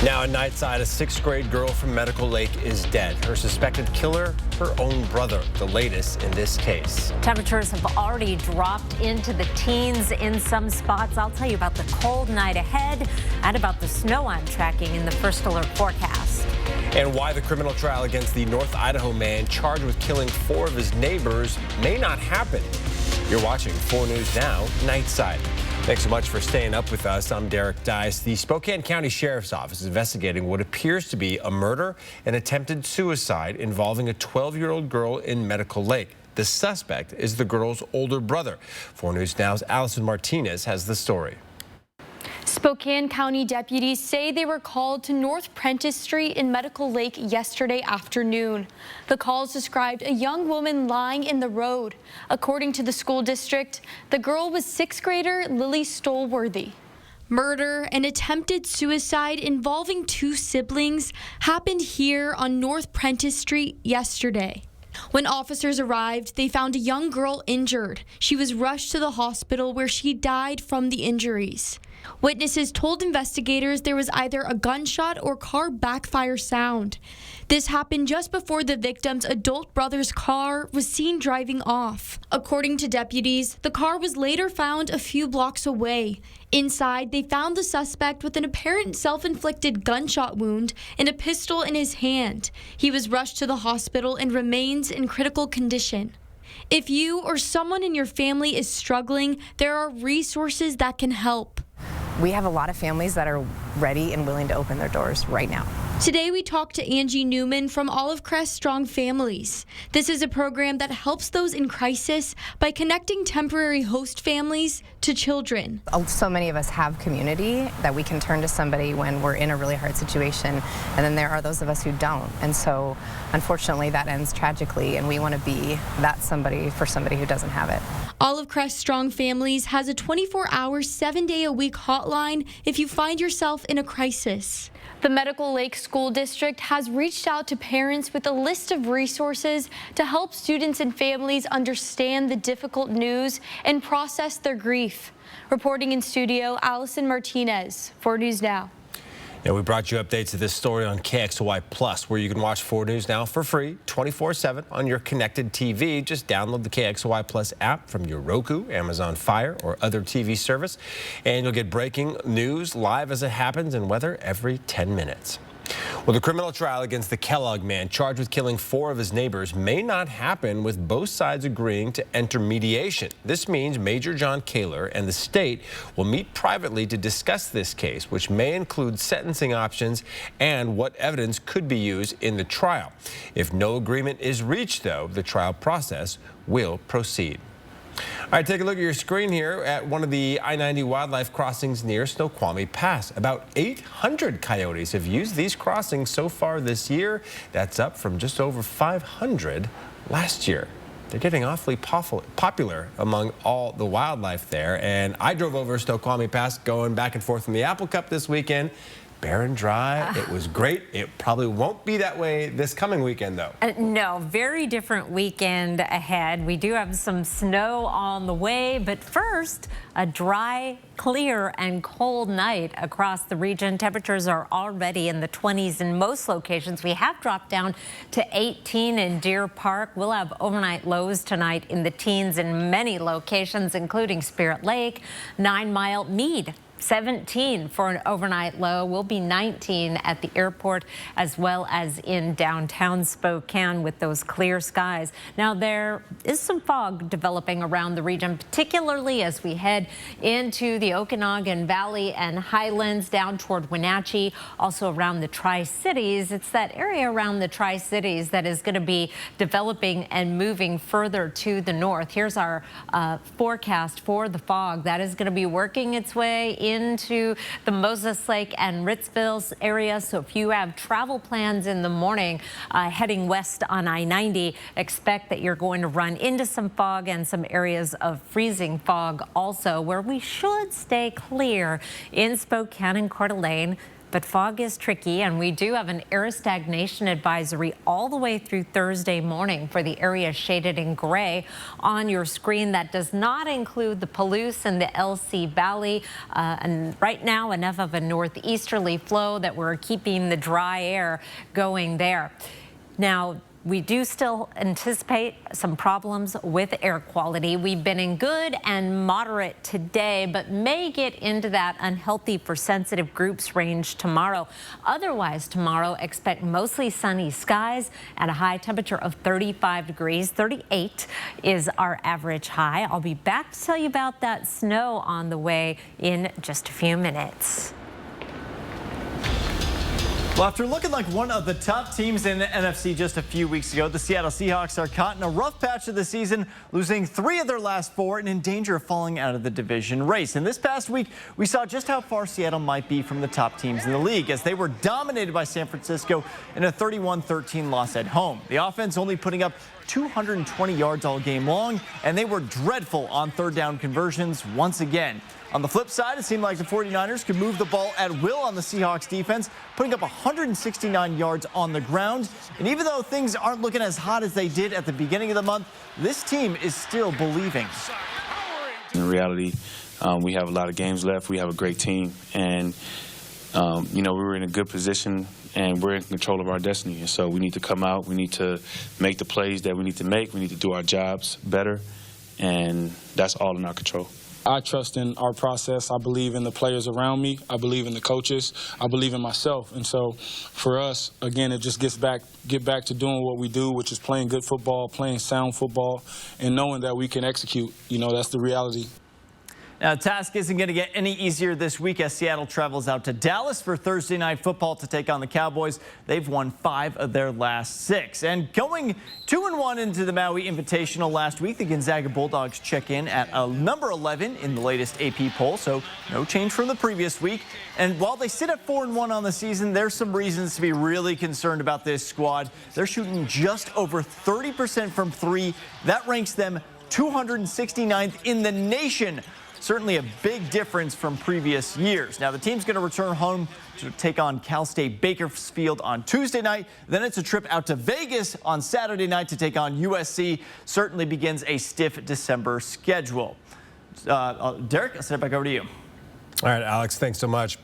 Now in Nightside, a sixth grade girl from Medical Lake is dead. Her suspected killer, her own brother, the latest in this case. Temperatures have already dropped into the teens in some spots. I'll tell you about the cold night ahead and about the snow I'm tracking in the first alert forecast. And why the criminal trial against the North Idaho man charged with killing 4 of his neighbors may not happen. You're watching 4 News Now, Nightside. Thanks so much for staying up with us. I'm Derek Dice. The Spokane County Sheriff's Office is investigating what appears to be a murder and attempted suicide involving a 12-year-old girl in Medical Lake. The suspect is the girl's older brother. 4 News Now's Allison Martinez has the story. Spokane County deputies say they were called to North Prentice Street in Medical Lake yesterday afternoon. The calls described a young woman lying in the road. According to the school district, the girl was 6th grader Lily Stolworthy. Murder and attempted suicide involving 2 siblings happened here on North Prentice Street yesterday. When officers arrived, they found a young girl injured. She was rushed to the hospital where she died from the injuries. Witnesses told investigators there was either a gunshot or car backfire sound. This happened just before the victim's adult brother's car was seen driving off. According to deputies, the car was later found a few blocks away. Inside, they found the suspect with an apparent self-inflicted gunshot wound and a pistol in his hand. He was rushed to the hospital and remains in critical condition. If you or someone in your family is struggling, there are resources that can help. We have a lot of families that are ready and willing to open their doors right now. Today we talked to Angie Newman from Olive Crest Strong Families. This is a program that helps those in crisis by connecting temporary host families to children. So many of us have community that we can turn to somebody when we're in a really hard situation, and then there are those of us who don't. And so unfortunately that ends tragically, and we want to be that somebody for somebody who doesn't have it. Olive Crest Strong Families has a 24-hour, 7-day-a-week hotline if you find yourself in a crisis. The Medical Lake School District has reached out to parents with a list of resources to help students and families understand the difficult news and process their grief. Reporting in studio, Allison Martinez, 4 News Now. Yeah, we brought you updates to this story on KXOY Plus, where you can watch 4 News Now for free 24/7 on your connected TV. Just download the KXOY Plus app from your Roku, Amazon Fire, or other TV service, and you'll get breaking news live as it happens and weather every 10 minutes. Well, the criminal trial against the Kellogg man charged with killing 4 of his neighbors may not happen with both sides agreeing to enter mediation. This means Major John Kaler and the state will meet privately to discuss this case, which may include sentencing options and what evidence could be used in the trial. If no agreement is reached, though, the trial process will proceed. All right, take a look at your screen here at one of the I-90 wildlife crossings near Snoqualmie Pass. About 800 coyotes have used these crossings so far this year. That's up from just over 500 last year. They're getting awfully popular among all the wildlife there. And I drove over Snoqualmie Pass going back and forth from the Apple Cup this weekend. Bare and dry. It was great. It probably won't be that way this coming weekend, though. No, very different weekend ahead. We do have some snow on the way, but first, a dry, clear, and cold night across the region. Temperatures are already in the 20s in most locations. We have dropped down to 18 in Deer Park. We'll have overnight lows tonight in the teens in many locations, including Spirit Lake, 9 Mile, Meade. 17 for an overnight low. Will be 19 at the airport as well as in downtown Spokane with those clear skies. Now there is some fog developing around the region, particularly as we head into the Okanagan Valley and Highlands down toward Wenatchee, also around the Tri-Cities. It's that area around the Tri-Cities that is going to be developing and moving further to the north. Here's our forecast for the fog that is going to be working its way into the Moses Lake and Ritzville area. So if you have travel plans in the morning heading west on I-90, expect that you're going to run into some fog and some areas of freezing fog also, where we should stay clear in Spokane and Coeur d'Alene. but fog is tricky, and we do have an air stagnation advisory all the way through Thursday morning for the area shaded in gray on your screen. That does not include the Palouse and the LC Valley. And right now, enough of a northeasterly flow that we're keeping the dry air going there. Now, we do still anticipate some problems with air quality. We've been in good and moderate today, but may get into that unhealthy for sensitive groups range tomorrow. Otherwise, tomorrow, expect mostly sunny skies at a high temperature of 35 degrees. 38 is our average high. I'll be back to tell you about that snow on the way in just a few minutes. Well, after looking like one of the top teams in the NFC just a few weeks ago, the Seattle Seahawks are caught in a rough patch of the season, losing 3 of their last 4 and in danger of falling out of the division race. And this past week, we saw just how far Seattle might be from the top teams in the league as they were dominated by San Francisco in a 31-13 loss at home. The offense only putting up 220 yards all game long, and they were dreadful on third down conversions once again. On the flip side, it seemed like the 49ers could move the ball at will on the Seahawks defense, putting up 169 yards on the ground. And even though things aren't looking as hot as they did at the beginning of the month, this team is still believing. In reality, we have a lot of games left. We have a great team. And, you know, we were in a good position, and we're in control of our destiny. And so we need to come out. We need to make the plays that we need to make. We need to do our jobs better. And that's all in our control. I trust in our process. I believe in the players around me. I believe in the coaches. I believe in myself. And so for us, again, it just get back to doing what we do, which is playing good football, playing sound football, and knowing that we can execute. You know, that's the reality. Now, the task isn't going to get any easier this week as Seattle travels out to Dallas for Thursday Night Football to take on the Cowboys. They've won 5 of their last 6. And going 2-1 into the Maui Invitational last week, the Gonzaga Bulldogs check in at number 11 in the latest AP poll, so no change from the previous week. And while they sit at 4-1 on the season, there's some reasons to be really concerned about this squad. They're shooting just over 30% from 3. That ranks them 269th in the nation. Certainly a big difference from previous years. Now, the team's going to return home to take on Cal State Bakersfield on Tuesday night. Then it's a trip out to Vegas on Saturday night to take on USC. Certainly begins a stiff December schedule. Derek, I'll send it back over to you. All right, Alex, thanks so much.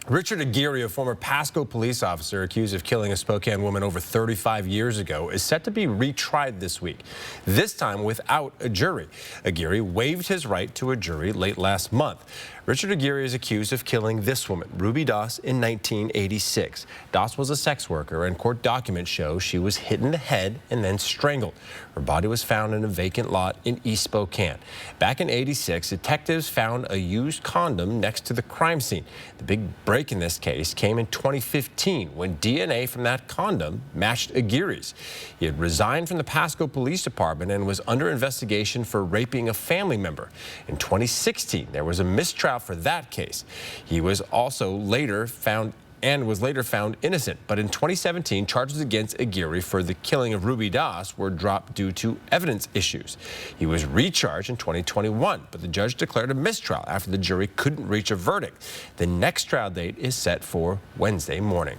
Richard Aguirre, a former Pasco police officer accused of killing a Spokane woman over 35 years ago, is set to be retried this week, this time without a jury. Aguirre waived his right to a jury late last month. Richard Aguirre is accused of killing this woman, Ruby Doss, in 1986. Doss was a sex worker, and court documents show she was hit in the head and then strangled. Her body was found in a vacant lot in East Spokane. Back in '86, detectives found a used condom next to the crime scene. The big break in this case came in 2015 when DNA from that condom matched Aguirre's. He had resigned from the Pasco Police Department and was under investigation for raping a family member. In 2016, there was a mistrial for that case. He was also later found innocent. But in 2017, charges against Aguirre for the killing of Ruby Doss were dropped due to evidence issues. He was recharged in 2021, but the judge declared a mistrial after the jury couldn't reach a verdict. The next trial date is set for Wednesday morning.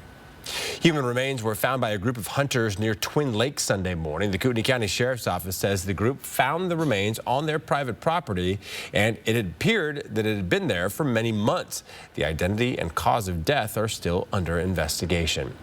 Human remains were found by a group of hunters near Twin Lakes Sunday morning. The Kootenai County Sheriff's Office says the group found the remains on their private property, and it appeared that it had been there for many months. The identity and cause of death are still under investigation.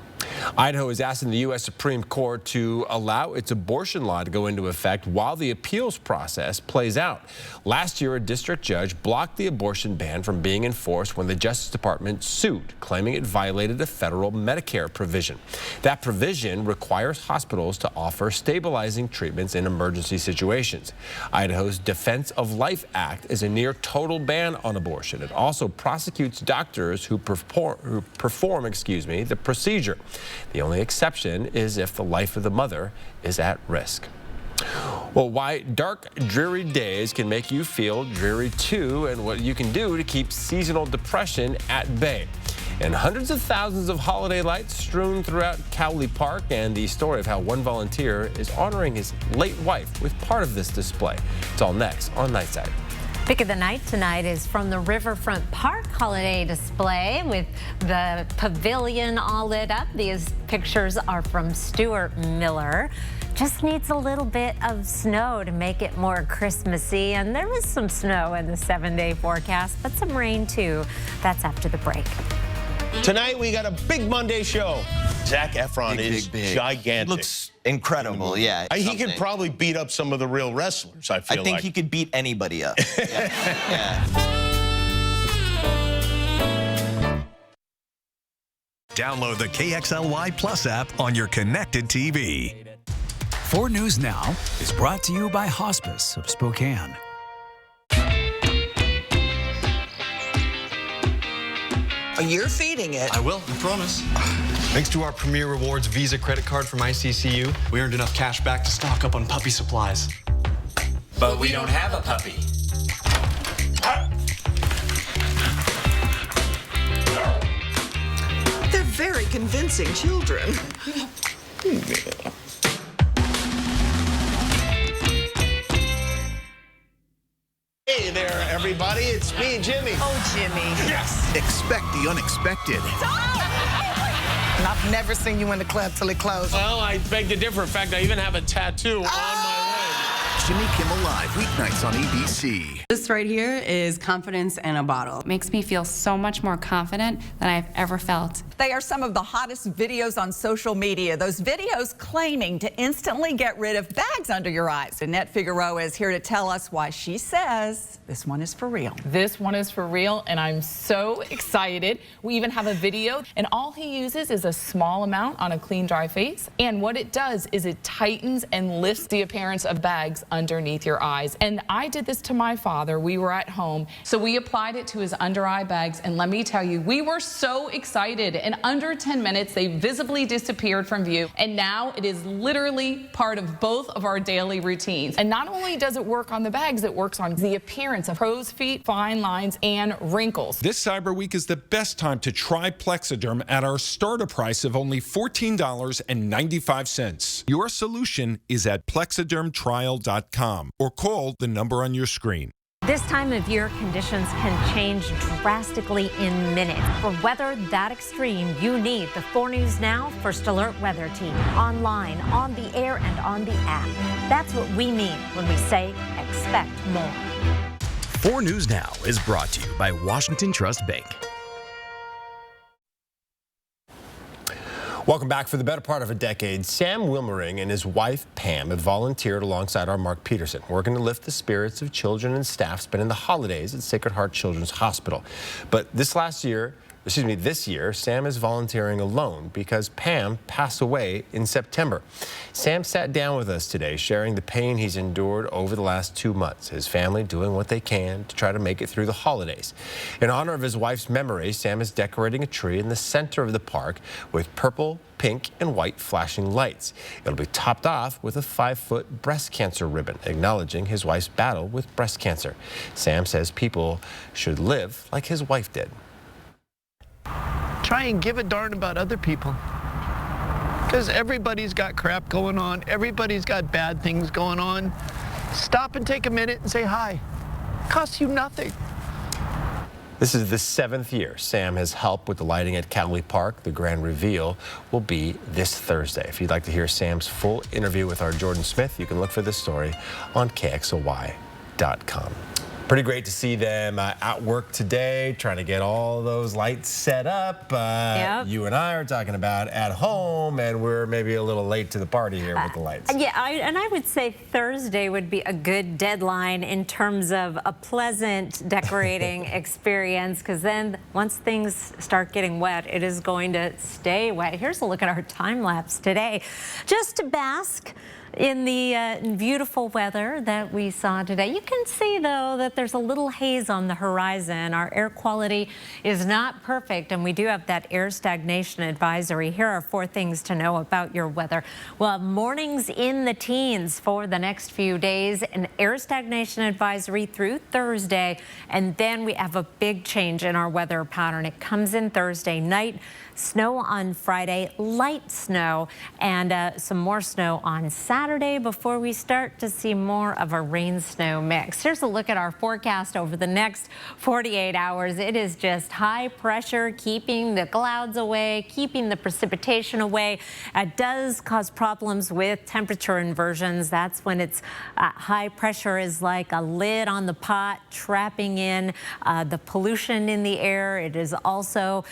Idaho is asking the U.S. Supreme Court to allow its abortion law to go into effect while the appeals process plays out. Last year, a district judge blocked the abortion ban from being enforced when the Justice Department sued, claiming it violated a federal Medicare provision. That provision requires hospitals to offer stabilizing treatments in emergency situations. Idaho's Defense of Life Act is a near total ban on abortion. It also prosecutes doctors who perform the procedure. The only exception is if the life of the mother is at risk. Well, why dark, dreary days can make you feel dreary too, and what you can do to keep seasonal depression at bay. And hundreds of thousands of holiday lights strewn throughout Cowley Park, and the story of how one volunteer is honoring his late wife with part of this display. It's all next on Nightside. Pick of the night tonight is from the Riverfront Park holiday display with the pavilion all lit up. These pictures are from Stuart Miller. Just needs a little bit of snow to make it more Christmassy, and there was some snow in the 7-day forecast, but some rain too. That's after the break. Tonight we got a big Monday show. Zac Efron is gigantic. Looks incredible, yeah. He could probably beat up some of the real wrestlers, I feel like. I think he could beat anybody up. Yeah. Download the KXLY Plus app on your connected TV. 4 News Now is brought to you by Hospice of Spokane. You're feeding it. I will, I promise. Thanks to our Premier Rewards Visa credit card from ICCU, we earned enough cash back to stock up on puppy supplies. But we don't have a puppy. They're very convincing children. Hey there, everybody. It's me, Jimmy. Oh, Jimmy. Yes. Expect the unexpected. And I've never seen you in the club till it closed. Well, I beg to differ. In fact, I even have a tattoo on my leg. Jimmy Kimmel Live, weeknights on ABC. This right here is confidence in a bottle. It makes me feel so much more confident than I've ever felt. They are some of the hottest videos on social media. Those videos claiming to instantly get rid of bags under your eyes. Annette Figueroa is here to tell us why she says this one is for real. This one is for real, and I'm so excited. We even have a video, and all he uses is a small amount on a clean, dry face. And what it does is it tightens and lifts the appearance of bags underneath your eyes. And I did this to my father. We were at home, so we applied it to his under eye bags, and let me tell you, we were so excited. In under 10 minutes, they visibly disappeared from view, and now it is literally part of both of our daily routines. And not only does it work on the bags, it works on the appearance of crow's feet, fine lines, and wrinkles. This Cyber Week is the best time to try Plexiderm at our starter price of only $14.95. Your solution is at plexidermtrial.com or call the number on your screen. This time of year, conditions can change drastically in minutes. For weather that extreme, you need the 4 News Now First Alert Weather Team. Online, on the air, and on the app. That's what we mean when we say expect more. 4 News Now is brought to you by Washington Trust Bank. Welcome back. For the better part of a decade, Sam Wilmering and his wife, Pam, have volunteered alongside our Mark Peterson, working to lift the spirits of children and staff spending the holidays at Sacred Heart Children's Hospital. But this year, Sam is volunteering alone because Pam passed away in September. Sam sat down with us today, sharing the pain he's endured over the last 2 months, his family doing what they can to try to make it through the holidays. In honor of his wife's memory, Sam is decorating a tree in the center of the park with purple, pink, and white flashing lights. It'll be topped off with a 5-foot breast cancer ribbon, acknowledging his wife's battle with breast cancer. Sam says people should live like his wife did. Try and give a darn about other people. Because everybody's got crap going on. Everybody's got bad things going on. Stop and take a minute and say hi. Costs you nothing. This is the 7th year Sam has helped with the lighting at Cowley Park. The grand reveal will be this Thursday. If you'd like to hear Sam's full interview with our Jordan Smith, you can look for this story on KXLY.com. Pretty great to see them at work today, trying to get all those lights set up. Yep. You and I are talking about at home, and we're maybe a little late to the party here with the lights. Yeah, and I would say Thursday would be a good deadline in terms of a pleasant decorating experience, because then once things start getting wet, it is going to stay wet. Here's a look at our time lapse today. Just to bask in the beautiful weather that we saw today. You can see, though, that there's a little haze on the horizon. Our air quality is not perfect, and we do have that air stagnation advisory. Here are 4 things to know about your weather. Well, mornings in the teens for the next few days, an air stagnation advisory through Thursday, and then we have a big change in our weather pattern. It comes in Thursday night. Snow on Friday, light snow, and some more snow on Saturday. Saturday before we start to see more of a rain-snow mix. Here's a look at our forecast over the next 48 hours. It is just high pressure keeping the clouds away, keeping the precipitation away. It does cause problems with temperature inversions. That's when it's high pressure is like a lid on the pot, trapping in the pollution in the air. It is also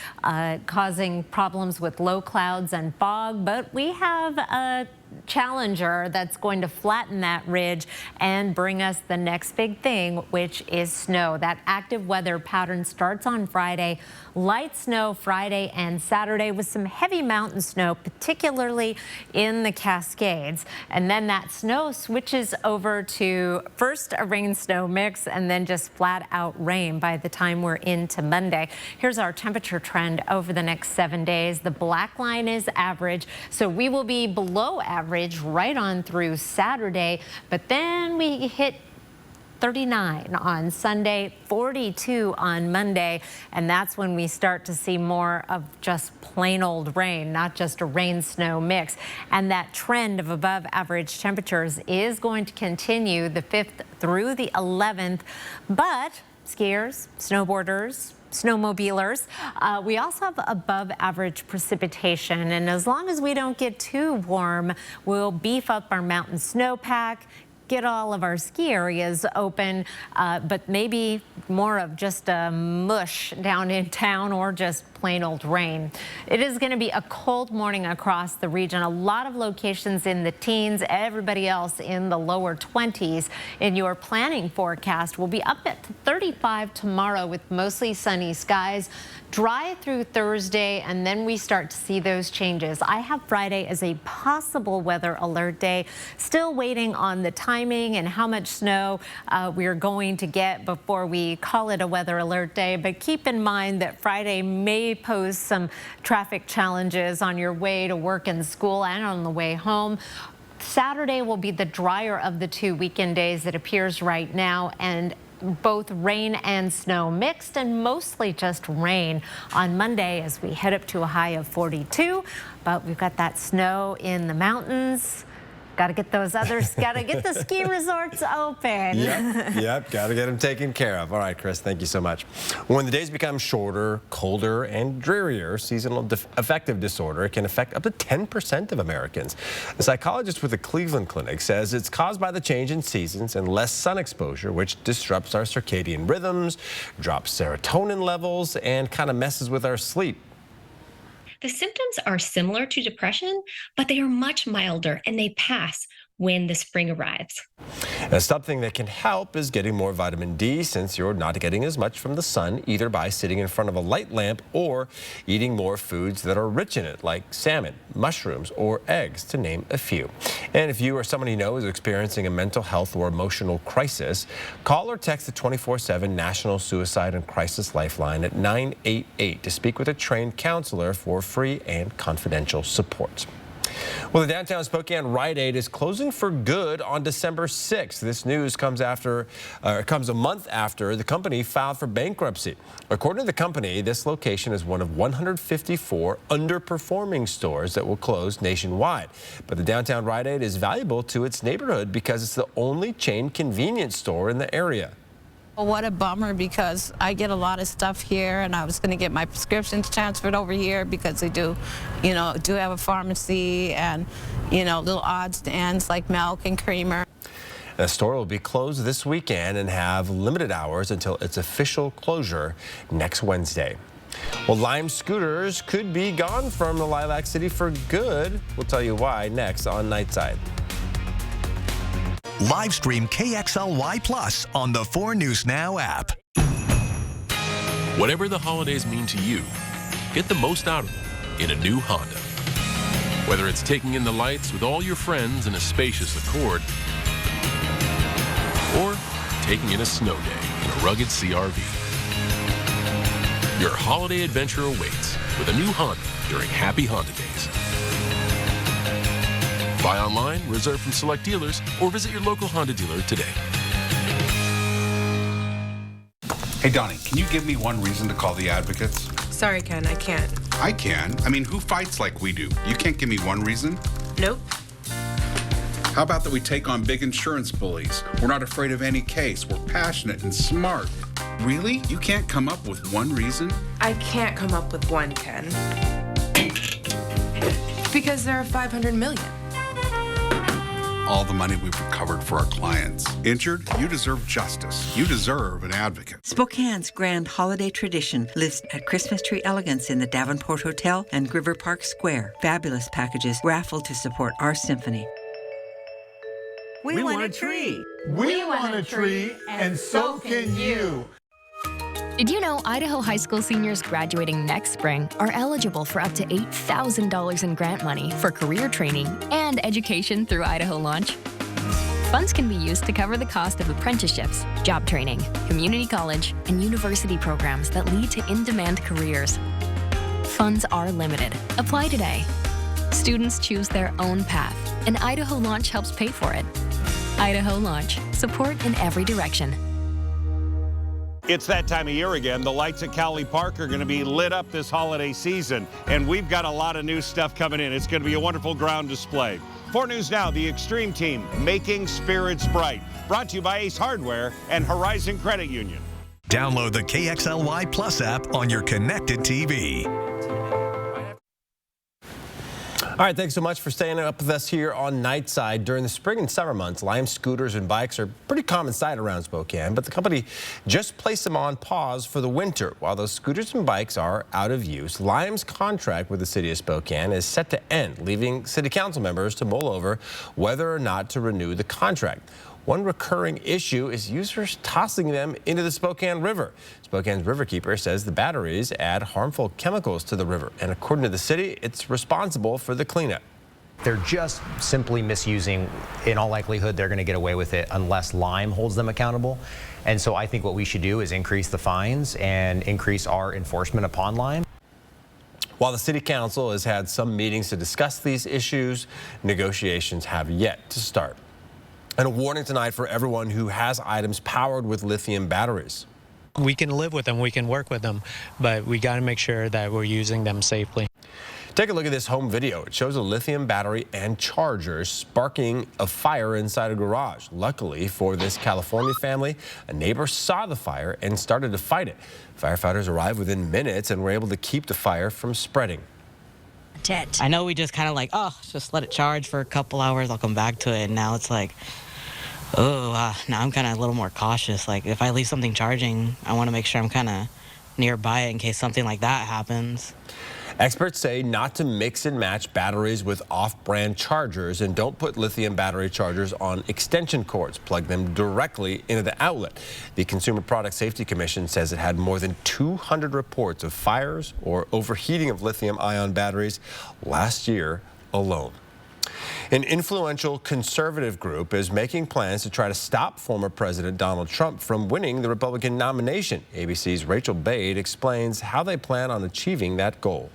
causing problems with low clouds and fog, but we have a challenger that's going to flatten that ridge and bring us the next big thing, which is snow. That active weather pattern starts on Friday. Light snow Friday and Saturday with some heavy mountain snow, particularly in the Cascades. And then that snow switches over to first a rain-snow mix and then just flat out rain by the time we're into Monday. Here's our temperature trend over the next 7 days. The black line is average, so we will be below average right on through Saturday, but then we hit 39 on Sunday, 42 on Monday, and that's when we start to see more of just plain old rain, not just a rain-snow mix. And that trend of above average temperatures is going to continue the 5th through the 11th, but skiers, snowboarders, snowmobilers, we also have above average precipitation, and as long as we don't get too warm, we'll beef up our mountain snowpack, get all of our ski areas open, but maybe more of just a mush down in town or just plain old rain. It is going to be a cold morning across the region. A lot of locations in the teens, everybody else in the lower 20s. In your planning forecast, we'll be up at 35 tomorrow with mostly sunny skies. Dry through Thursday, and then we start to see those changes. I have Friday as a possible weather alert day. Still waiting on the timing and how much snow we're going to get before we call it a weather alert day. But keep in mind that Friday may pose some traffic challenges on your way to work and school and on the way home. Saturday will be the drier of the 2 weekend days, it appears right now, and both rain and snow mixed, and mostly just rain on Monday as we head up to a high of 42. But we've got that snow in the mountains. Got to get those others, got to get the ski resorts open. Yep, got to get them taken care of. All right, Chris, thank you so much. When the days become shorter, colder, and drearier, seasonal affective disorder can affect up to 10% of Americans. A psychologist with the Cleveland Clinic says it's caused by the change in seasons and less sun exposure, which disrupts our circadian rhythms, drops serotonin levels, and kind of messes with our sleep. The symptoms are similar to depression, but they are much milder and they pass when the spring arrives. Now, something that can help is getting more vitamin D, since you're not getting as much from the sun, either by sitting in front of a light lamp or eating more foods that are rich in it, like salmon, mushrooms, or eggs, to name a few. And if you or someone you know is experiencing a mental health or emotional crisis, call or text the 24/7 National Suicide and Crisis Lifeline at 988 to speak with a trained counselor for free and confidential support. Well, the downtown Spokane Rite Aid is closing for good on December 6th. This news comes a month after the company filed for bankruptcy. According to the company, this location is one of 154 underperforming stores that will close nationwide. But the downtown Rite Aid is valuable to its neighborhood because it's the only chain convenience store in the area. Well, what a bummer, because I get a lot of stuff here, and I was going to get my prescriptions transferred over here because they do have a pharmacy and, little odds and ends like milk and creamer. The store will be closed this weekend and have limited hours until its official closure next Wednesday. Well, Lime scooters could be gone from the Lilac City for good. We'll tell you why next on Nightside. Live stream KXLY Plus on the 4 News Now app. Whatever the holidays mean to you, get the most out of them in a new Honda. Whether it's taking in the lights with all your friends in a spacious Accord, or taking in a snow day in a rugged CRV. Your holiday adventure awaits with a new Honda during Happy Honda Days. Buy online, reserve from select dealers, or visit your local Honda dealer today. Hey, Donnie, can you give me one reason to call the advocates? Sorry, Ken, I can't. I can. I mean, who fights like we do? You can't give me one reason? Nope. How about that we take on big insurance bullies? We're not afraid of any case. We're passionate and smart. Really? You can't come up with one reason? I can't come up with one, Ken. Because there are 500 million. All the money we've recovered for our clients. Injured? You deserve justice. You deserve an advocate. Spokane's grand holiday tradition lives at Christmas Tree Elegance in the Davenport Hotel and River Park Square. Fabulous packages raffled to support our symphony. We want a tree. We want a tree, and so can you. Did you know Idaho high school seniors graduating next spring are eligible for up to $8,000 in grant money for career training and education through Idaho Launch? Funds can be used to cover the cost of apprenticeships, job training, community college, and university programs that lead to in-demand careers. Funds are limited. Apply today. Students choose their own path, and Idaho Launch helps pay for it. Idaho Launch. Support in every direction. It's that time of year again. The lights at Cowley Park are going to be lit up this holiday season, and we've got a lot of new stuff coming in. It's going to be a wonderful ground display. 4 News Now, the Extreme Team, Making Spirits Bright. Brought to you by Ace Hardware and Horizon Credit Union. Download the KXLY Plus app on your connected TV. All right, thanks so much for staying up with us here on Nightside. During the spring and summer months, Lime scooters and bikes are a pretty common sight around Spokane, but the company just placed them on pause for the winter. While those scooters and bikes are out of use, Lime's contract with the city of Spokane is set to end, leaving city council members to mull over whether or not to renew the contract. One recurring issue is users tossing them into the Spokane River. Spokane's riverkeeper says the batteries add harmful chemicals to the river, and according to the city, it's responsible for the cleanup. They're just simply misusing. In all likelihood, they're going to get away with it unless Lime holds them accountable. And so I think what we should do is increase the fines and increase our enforcement upon Lime. While the city council has had some meetings to discuss these issues, negotiations have yet to start. And a warning tonight for everyone who has items powered with lithium batteries. We can live with them, we can work with them, but we got to make sure that we're using them safely. Take a look at this home video. It shows a lithium battery and chargers sparking a fire inside a garage. Luckily for this California family, a neighbor saw the fire and started to fight it. Firefighters arrived within minutes and were able to keep the fire from spreading. I know we just kind of like, oh, just let it charge for a couple hours, I'll come back to it. And now it's like, oh, now I'm kind of a little more cautious. Like, if I leave something charging, I want to make sure I'm kind of nearby it in case something like that happens. Experts say not to mix and match batteries with off-brand chargers, and don't put lithium battery chargers on extension cords. Plug them directly into the outlet. The Consumer Product Safety Commission says it had more than 200 reports of fires or overheating of lithium-ion batteries last year alone. An influential conservative group is making plans to try to stop former President Donald Trump from winning the Republican nomination. ABC's Rachel Bade explains how they plan on achieving that goal.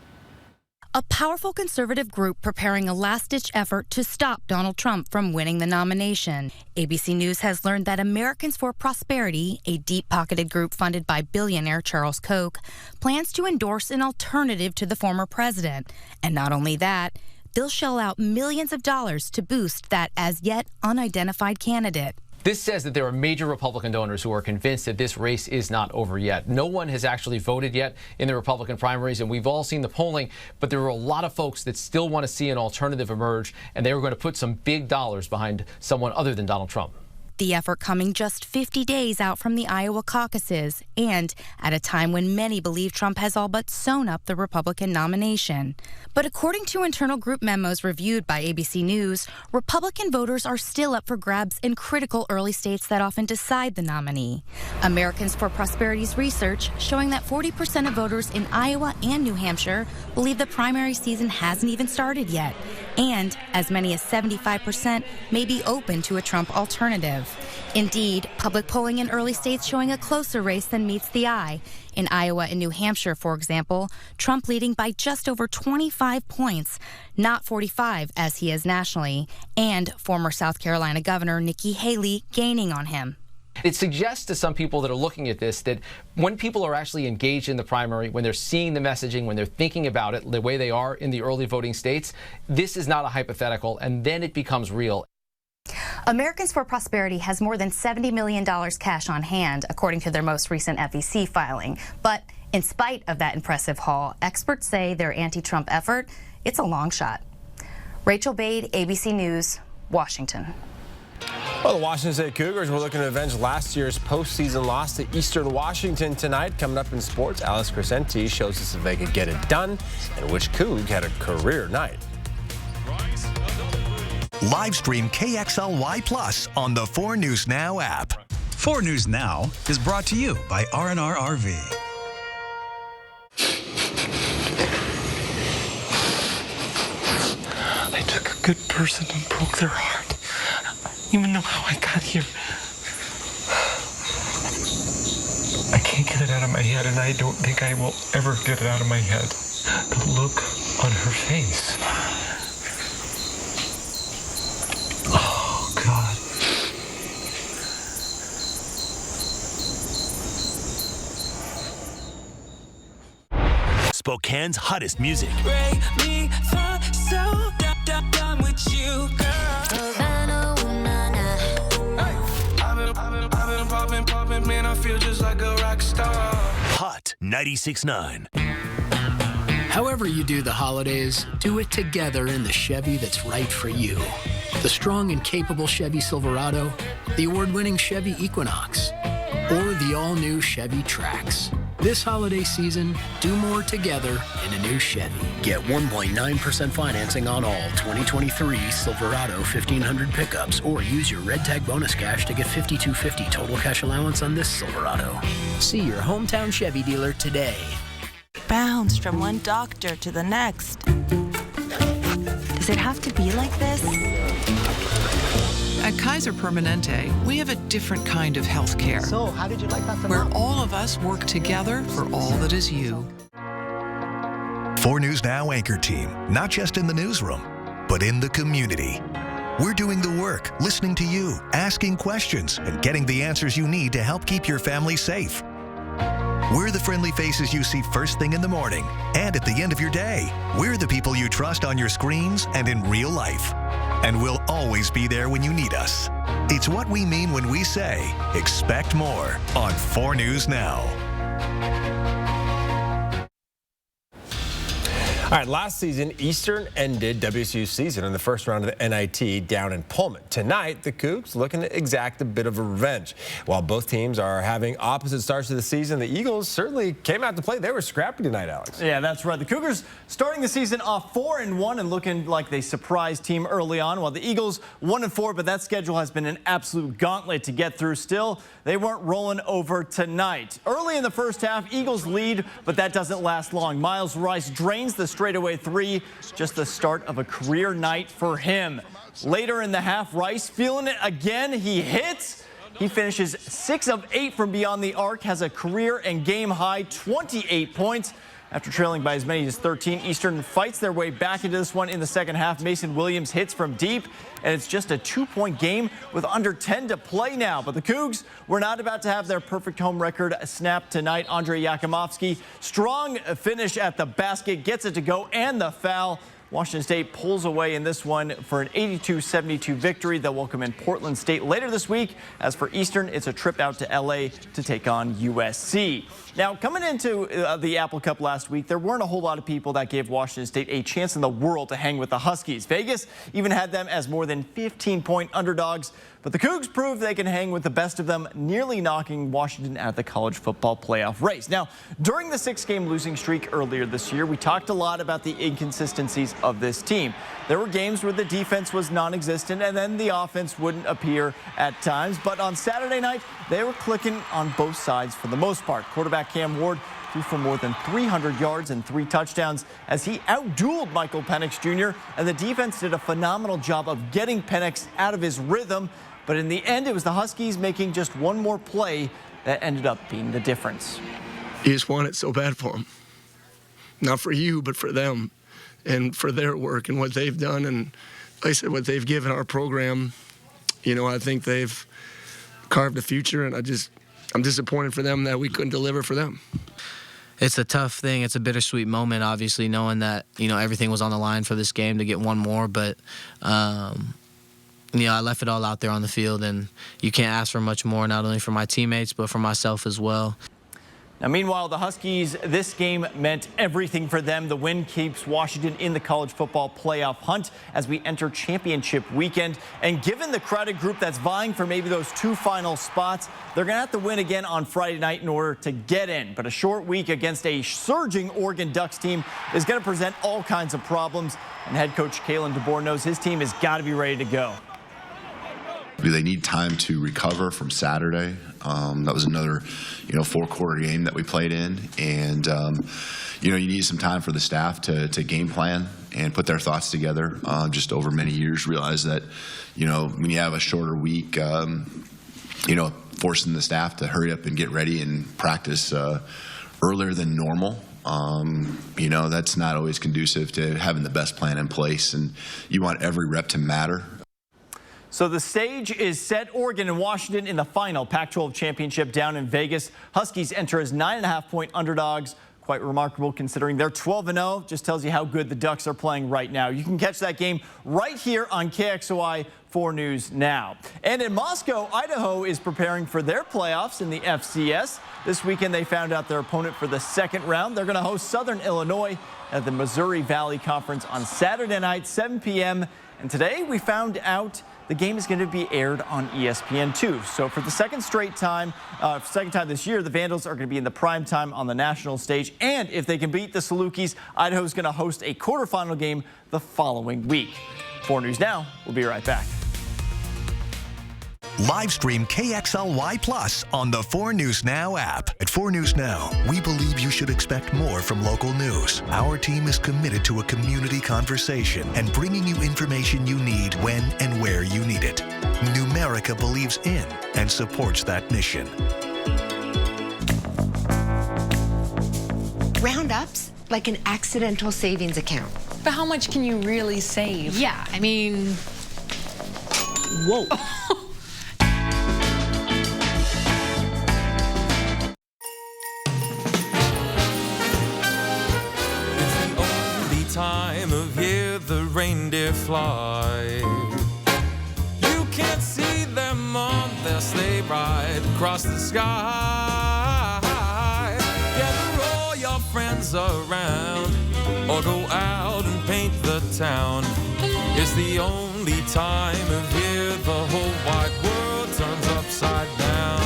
A powerful conservative group preparing a last-ditch effort to stop Donald Trump from winning the nomination. ABC News has learned that Americans for Prosperity, a deep-pocketed group funded by billionaire Charles Koch, plans to endorse an alternative to the former president. And not only that, they'll shell out millions of dollars to boost that as-yet unidentified candidate. This says that there are major Republican donors who are convinced that this race is not over yet. No one has actually voted yet in the Republican primaries, and we've all seen the polling, but there are a lot of folks that still want to see an alternative emerge, and they were going to put some big dollars behind someone other than Donald Trump. The effort coming just 50 days out from the Iowa caucuses and at a time when many believe Trump has all but sewn up the Republican nomination. But according to internal group memos reviewed by ABC News, Republican voters are still up for grabs in critical early states that often decide the nominee. Americans for Prosperity's research showing that 40% of voters in Iowa and New Hampshire believe the primary season hasn't even started yet, and as many as 75% may be open to a Trump alternative. Indeed, public polling in early states showing a closer race than meets the eye. In Iowa and New Hampshire, for example, Trump leading by just over 25 points, not 45 as he is nationally, and former South Carolina Governor Nikki Haley gaining on him. It suggests to some people that are looking at this that when people are actually engaged in the primary, when they're seeing the messaging, when they're thinking about it the way they are in the early voting states, this is not a hypothetical, and then it becomes real. Americans for Prosperity has more than $70 million cash on hand, according to their most recent FEC filing. But in spite of that impressive haul, experts say their anti-Trump effort, it's a long shot. Rachel Bade, ABC News, Washington. Well, the Washington State Cougars were looking to avenge last year's postseason loss to Eastern Washington tonight. Coming up in sports, Alice Crescenti shows us if they could get it done and which Coug had a career night. Live stream KXLY Plus on the 4 News Now app. 4 News Now is brought to you by R&R RV. They took a good person and broke their heart. Even know how I got here. I can't get it out of my head, and I don't think I will ever get it out of my head. The look on her face. Oh, God. Spokane's hottest music. Break me for so done with you, girl. I've been popping, man, I feel just like a rock star. Hot 96.9. However you do the holidays, do it together in the Chevy that's right for you. The strong and capable Chevy Silverado, the award-winning Chevy Equinox, or the all-new Chevy Trax. This holiday season, do more together in a new Chevy. Get 1.9% financing on all 2023 Silverado 1500 pickups, or use your red tag bonus cash to get $5,250 total cash allowance on this Silverado. See your hometown Chevy dealer today. Bounce from one doctor to the next. Does it have to be like this? At Kaiser Permanente, we have a different kind of health care. So, how did you like that? Where all of us work together for all that is you. 4 News Now anchor team, not just in the newsroom, but in the community. We're doing the work, listening to you, asking questions, and getting the answers you need to help keep your family safe. We're the friendly faces you see first thing in the morning and at the end of your day. We're the people you trust on your screens and in real life. And we'll always be there when you need us. It's what we mean when we say, expect more on 4 News Now. All right, last season, Eastern ended WSU's season in the first round of the NIT down in Pullman. Tonight, the Cougs looking to exact a bit of revenge. While both teams are having opposite starts to the season, the Eagles certainly came out to play. They were scrappy tonight, Alex. Yeah, that's right. The Cougars starting the season off 4-1 and looking like they surprised team early on, while the Eagles 1-4, but that schedule has been an absolute gauntlet to get through. Still, they weren't rolling over tonight. Early in the first half, Eagles lead, but that doesn't last long. Miles Rice drains the straightaway three, just the start of a career night for him. Later in the half, Rice feeling it again. He hits. He finishes 6 of 8 from beyond the arc, has a career and game high 28 points. After trailing by as many as 13, Eastern fights their way back into this one in the second half. Mason Williams hits from deep, and it's just a 2-point game with under 10 to play now. But the Cougs were not about to have their perfect home record snapped tonight. Andre Yakimovsky, strong finish at the basket, gets it to go, and the foul. Washington State pulls away in this one for an 82-72 victory. They'll welcome in Portland State later this week. As for Eastern, it's a trip out to L.A. to take on USC. Now, coming into the Apple Cup last week, there weren't a whole lot of people that gave Washington State a chance in the world to hang with the Huskies. Vegas even had them as more than 15-point underdogs. But the Cougs proved they can hang with the best of them, nearly knocking Washington out of the college football playoff race. Now, during the 6-game losing streak earlier this year, we talked a lot about the inconsistencies of this team. There were games where the defense was non-existent and then the offense wouldn't appear at times. But on Saturday night, they were clicking on both sides for the most part. Quarterback Cam Ward threw for more than 300 yards and 3 touchdowns as he outdueled Michael Penix Jr. And the defense did a phenomenal job of getting Penix out of his rhythm. But in the end, it was the Huskies making just one more play that ended up being the difference. You just want it so bad for them. Not for you, but for them and for their work and what they've done. And like I said, what they've given our program, you know, I think they've carved a future. And I'm disappointed for them that we couldn't deliver for them. It's a tough thing. It's a bittersweet moment, obviously, knowing that, you know, everything was on the line for this game to get one more. But, I left it all out there on the field, and you can't ask for much more, not only for my teammates, but for myself as well. Now, meanwhile, the Huskies, this game meant everything for them. The win keeps Washington in the college football playoff hunt as we enter championship weekend. And given the crowded group that's vying for maybe those 2 final spots, they're going to have to win again on Friday night in order to get in. But a short week against a surging Oregon Ducks team is going to present all kinds of problems. And head coach Kalen DeBoer knows his team has got to be ready to go. They need time to recover from Saturday. That was another, 4-quarter game that we played in, and you need some time for the staff to game plan and put their thoughts together. Just over many years, realize that, when you have a shorter week, forcing the staff to hurry up and get ready and practice earlier than normal. That's not always conducive to having the best plan in place, and you want every rep to matter. So the stage is set. Oregon and Washington in the final Pac-12 championship down in Vegas. Huskies enter as 9.5-point underdogs. Quite remarkable considering they're 12-0. Just tells you how good the Ducks are playing right now. You can catch that game right here on KXOI 4 News Now. And in Moscow, Idaho is preparing for their playoffs in the FCS. This weekend they found out their opponent for the second round. They're going to host Southern Illinois at the Missouri Valley Conference on Saturday night, 7 p.m. And today we found out the game is going to be aired on ESPN2. So for the second time this year, the Vandals are going to be in the prime time on the national stage. And if they can beat the Salukis, Idaho is going to host a quarterfinal game the following week. 4 News Now, we'll be right back. Live stream KXLY Plus on the 4 News Now app. At 4 News Now, we believe you should expect more from local news. Our team is committed to a community conversation and bringing you information you need when and where you need it. Numerica believes in and supports that mission. Roundup's like an accidental savings account. But how much can you really save? Yeah, I mean, whoa. Time of year the reindeer fly. You can't see them on their sleigh ride across the sky. Gather all your friends around or go out and paint the town. It's the only time of year the whole wide world turns upside down.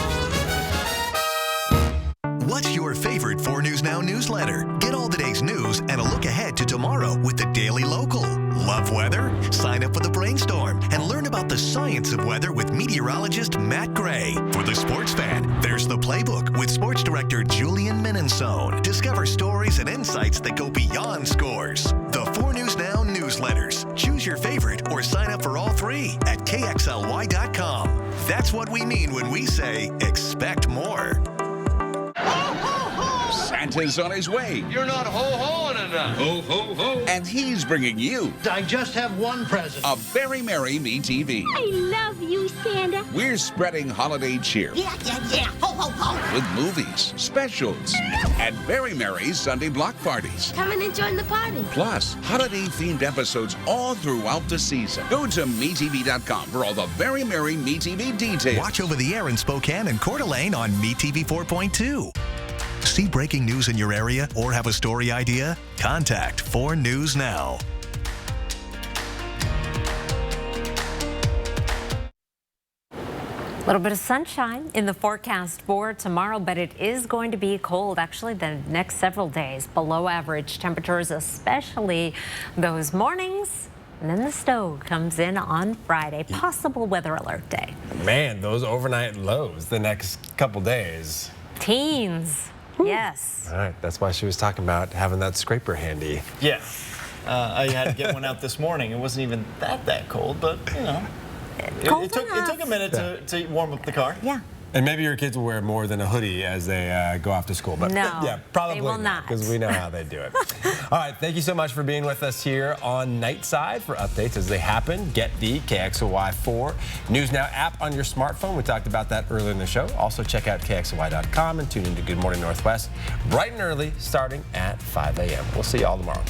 What's your favorite 4 News Now newsletter? Get all the day's news and a look ahead to tomorrow with the Daily Local. Love weather? Sign up for the Brainstorm and learn about the science of weather with meteorologist Matt Gray. For the sports fan, there's the Playbook with sports director Julian Minensone. Discover stories and insights that go beyond scores. The 4 News Now newsletters. Choose your favorite or sign up for all 3 at KXLY.com. That's what we mean when we say expect more. Santa's on his way. You're not ho-hoing enough. Ho, ho, ho. And he's bringing you... I just have one present. A Very Merry MeTV. I love you, Santa. We're spreading holiday cheer. Yeah. Ho, ho, ho. With movies, specials, and Very Merry Sunday block parties. Come in and join the party. Plus, holiday-themed episodes all throughout the season. Go to MeTV.com for all the Very Merry MeTV details. Watch over the air in Spokane and Coeur d'Alene on MeTV 4.2. See breaking news in your area or have a story idea? Contact 4 News Now. A little bit of sunshine in the forecast for tomorrow, but it is going to be cold. Actually, the next several days, below average temperatures, especially those mornings. And then the snow comes in on Friday. Possible weather alert day. Man, those overnight lows the next couple days. Teens. Yes. All right, that's why she was talking about having that scraper handy. Yeah, I had to get one out this morning. It wasn't even that cold, but you know, it took a minute to warm up the car. Yeah. And maybe your kids will wear more than a hoodie as they go off to school. But no, yeah, probably they will not. Because we know how they do it. All right, thank you so much for being with us here on Nightside. For updates as they happen, get the KXOY 4 News Now app on your smartphone. We talked about that earlier in the show. Also, check out KXOY.com and tune into Good Morning Northwest bright and early, starting at 5 a.m. We'll see you all tomorrow.